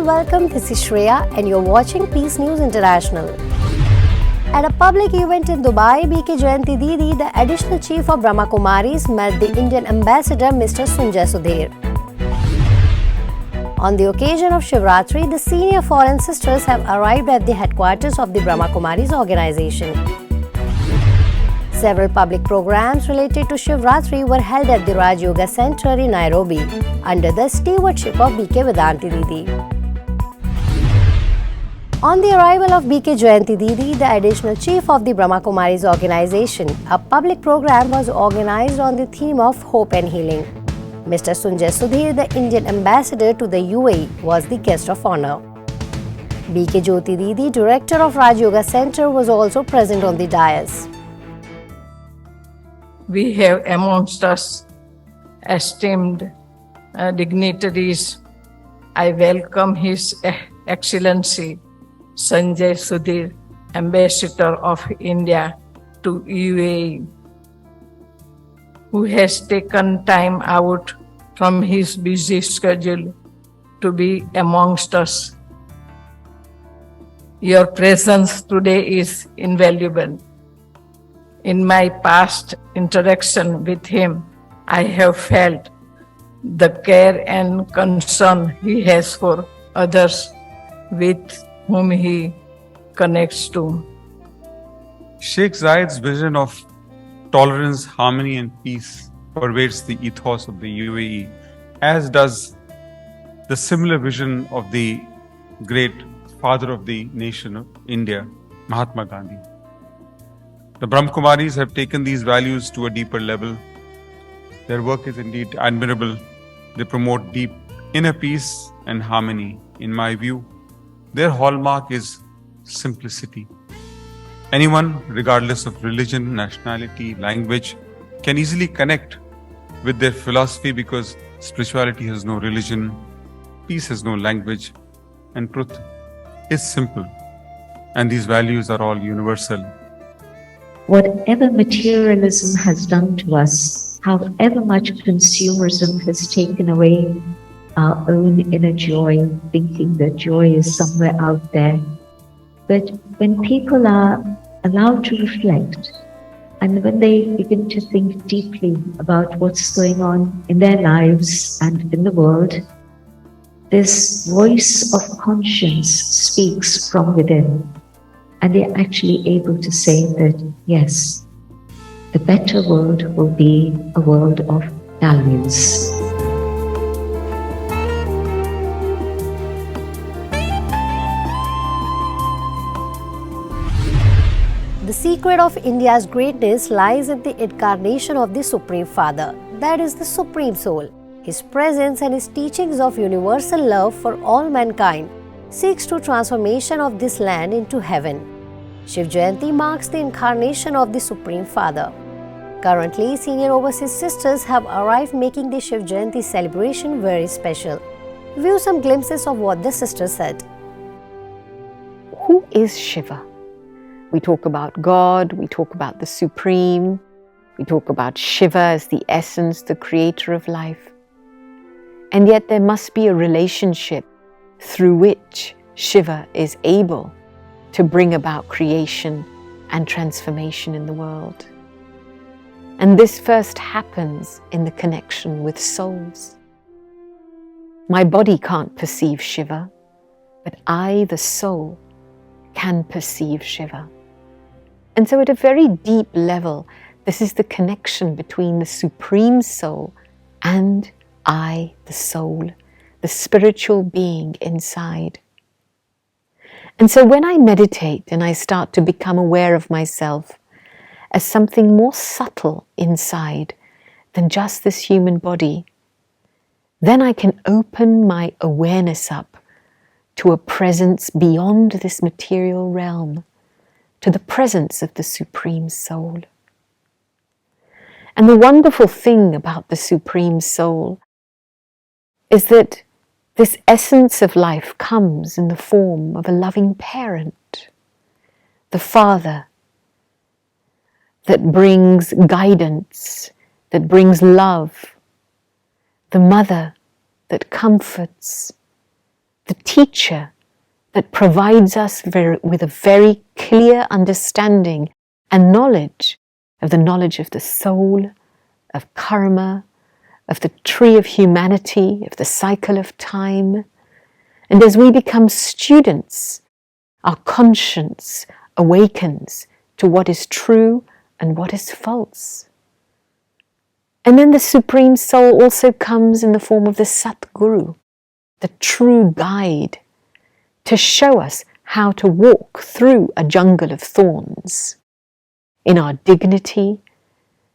welcome. This is Shreya and you're watching Peace News International. At a public event in Dubai, B.K. Jayanti Didi, the additional chief of Brahma Kumaris, met the Indian ambassador Mr. Sanjay Sudhir. On the occasion of Shivratri, the senior foreign sisters have arrived at the headquarters of the Brahma Kumaris organization. Several public programs related to Shivratri were held at the Rajyoga Center in Nairobi under the stewardship of B.K. Vedanti Didi. On the arrival of B.K. Jayanti Didi, the additional chief of the Brahma Kumaris organization, a public program was organized on the theme of hope and healing. Mr. Sanjay Sudhir, the Indian ambassador to the UAE, was the guest of honor. B.K. Jyoti Didi, director of Rajyoga Center, was also present on the dais. We have amongst us esteemed dignitaries. I welcome His Excellency Sanjay Sudhir, Ambassador of India to UAE, who has taken time out from his busy schedule to be amongst us. Your presence today is invaluable. In my past interaction with him, I have felt the care and concern he has for others with whom he connects to. Sheikh Zayed's vision of tolerance, harmony and peace pervades the ethos of the UAE, as does the similar vision of the great father of the nation of India, Mahatma Gandhi. The Brahmakumaris have taken these values to a deeper level. Their work is indeed admirable. They promote deep inner peace and harmony. In my view, their hallmark is simplicity. Anyone, regardless of religion, nationality, language, can easily connect with their philosophy because spirituality has no religion, peace has no language, and truth is simple. And these values are all universal. Whatever materialism has done to us, however much consumerism has taken away our own inner joy, thinking that joy is somewhere out there. But when people are allowed to reflect, and when they begin to think deeply about what's going on in their lives and in the world, this voice of conscience speaks from within. And they're actually able to say that, yes, the better world will be a world of values. The secret of India's greatness lies in the incarnation of the Supreme Father, that is the Supreme Soul. His presence and his teachings of universal love for all mankind seeks to transformation of this land into heaven. Shiv Jayanti marks the incarnation of the Supreme Father. Currently, senior overseas sisters have arrived, making the Shiv Jayanti celebration very special. View some glimpses of what the sisters said. Who is Shiva? We talk about God, we talk about the Supreme, we talk about Shiva as the essence, the creator of life. And yet there must be a relationship through which Shiva is able to bring about creation and transformation in the world. And this first happens in the connection with souls. My body can't perceive Shiva, but I, the soul, can perceive Shiva. And so at a very deep level, this is the connection between the Supreme Soul and I, the soul, the spiritual being inside. And so when I meditate and I start to become aware of myself as something more subtle inside than just this human body, then I can open my awareness up to a presence beyond this material realm, to the presence of the Supreme Soul. And the wonderful thing about the Supreme Soul is that this essence of life comes in the form of a loving parent, the Father that brings guidance, that brings love, the Mother that comforts, the teacher that provides us with a very clear understanding and knowledge of the soul, of karma, of the tree of humanity, of the cycle of time. And as we become students, our conscience awakens to what is true and what is false. And then the Supreme Soul also comes in the form of the Satguru, the true guide, to show us how to walk through a jungle of thorns in our dignity,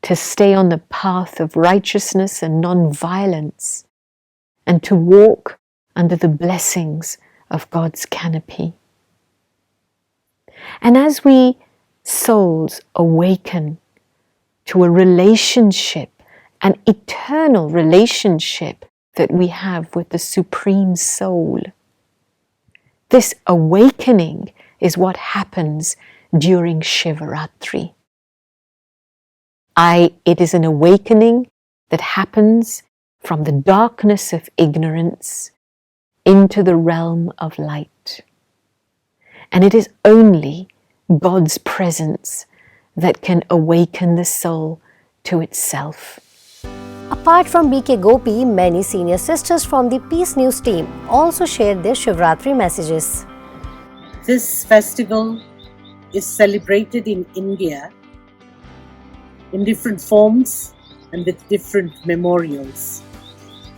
to stay on the path of righteousness and non-violence, and to walk under the blessings of God's canopy. And as we souls awaken to a relationship, an eternal relationship that we have with the Supreme Soul, this awakening is what happens during Shivaratri. It is an awakening that happens from the darkness of ignorance into the realm of light. And it is only God's presence that can awaken the soul to itself. Apart from BK Gopi, many senior sisters from the Peace News team also shared their Shivratri messages. This festival is celebrated in India in different forms and with different memorials.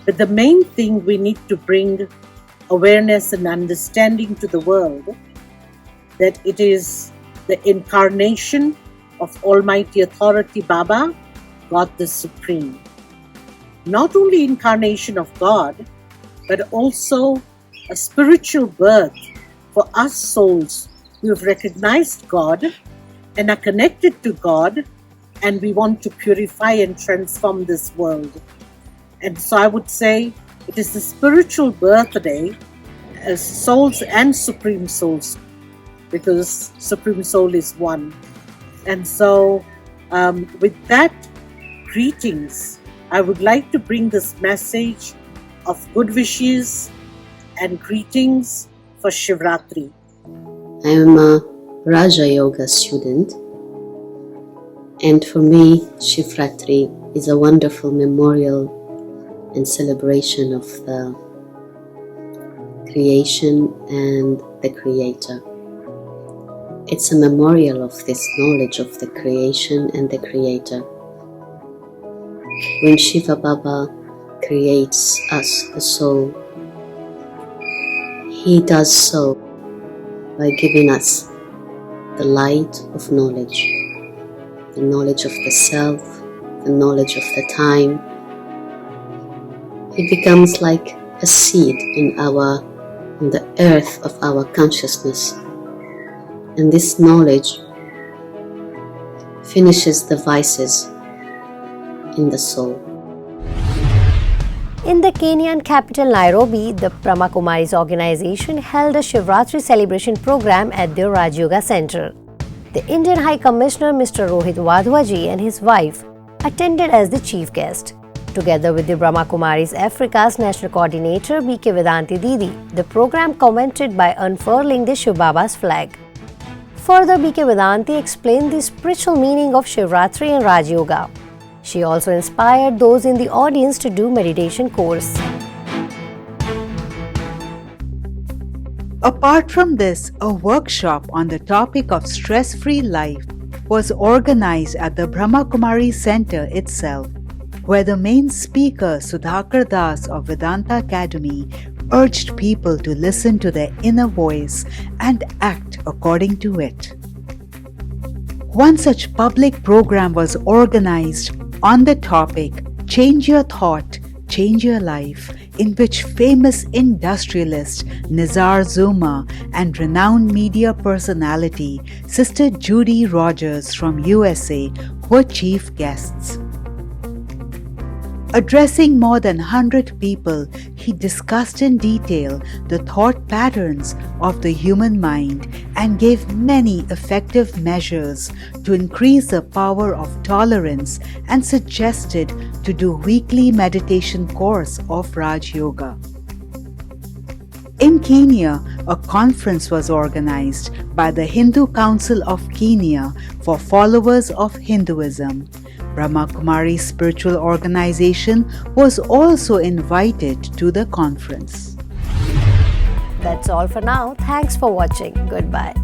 But the main thing we need to bring awareness and understanding to the world that it is the incarnation of Almighty Authority Baba, God the Supreme. Not only incarnation of God, but also a spiritual birth for us souls who have recognized God and are connected to God, and we want to purify and transform this world. And so I would say it is the spiritual birthday as souls and Supreme Souls, because Supreme Soul is one. And so with that, greetings. I would like to bring this message of good wishes and greetings for Shivratri. I am a Rajyoga student, and for me, Shivratri is a wonderful memorial and celebration of the creation and the Creator. It's a memorial of this knowledge of the creation and the Creator. When Shiva Baba creates us, the soul, He does so by giving us the light of knowledge, the knowledge of the self, the knowledge of the time. It becomes like a seed in the earth of our consciousness. And this knowledge finishes the vices in the soul. In the Kenyan capital Nairobi, the Brahma Kumaris organization held a Shivratri celebration program at their Rajyoga Center. The Indian High Commissioner Mr. Rohit Wadhwaji and his wife attended as the chief guest. Together with the Brahma Kumaris Africa's national coordinator BK Vedanti Didi, the program commented by unfurling the Shiv Baba's flag. Further, BK Vedanti explained the spiritual meaning of Shivratri and Rajyoga. She also inspired those in the audience to do meditation course. Apart from this, a workshop on the topic of stress-free life was organized at the Brahma Kumaris Center itself, where the main speaker Sudhakar Das of Vedanta Academy urged people to listen to their inner voice and act according to it. One such public program was organized on the topic Change Your Thought, Change Your Life, in which famous industrialist Nizar Zuma and renowned media personality Sister Judy Rogers from USA were chief guests. Addressing more than 100 people, he discussed in detail the thought patterns of the human mind and gave many effective measures to increase the power of tolerance and suggested to do weekly meditation course of Raj Yoga. In Kenya, a conference was organized by the Hindu Council of Kenya for followers of Hinduism. Brahma Kumaris Spiritual Organization was also invited to the conference. That's all for now. Thanks for watching. Goodbye.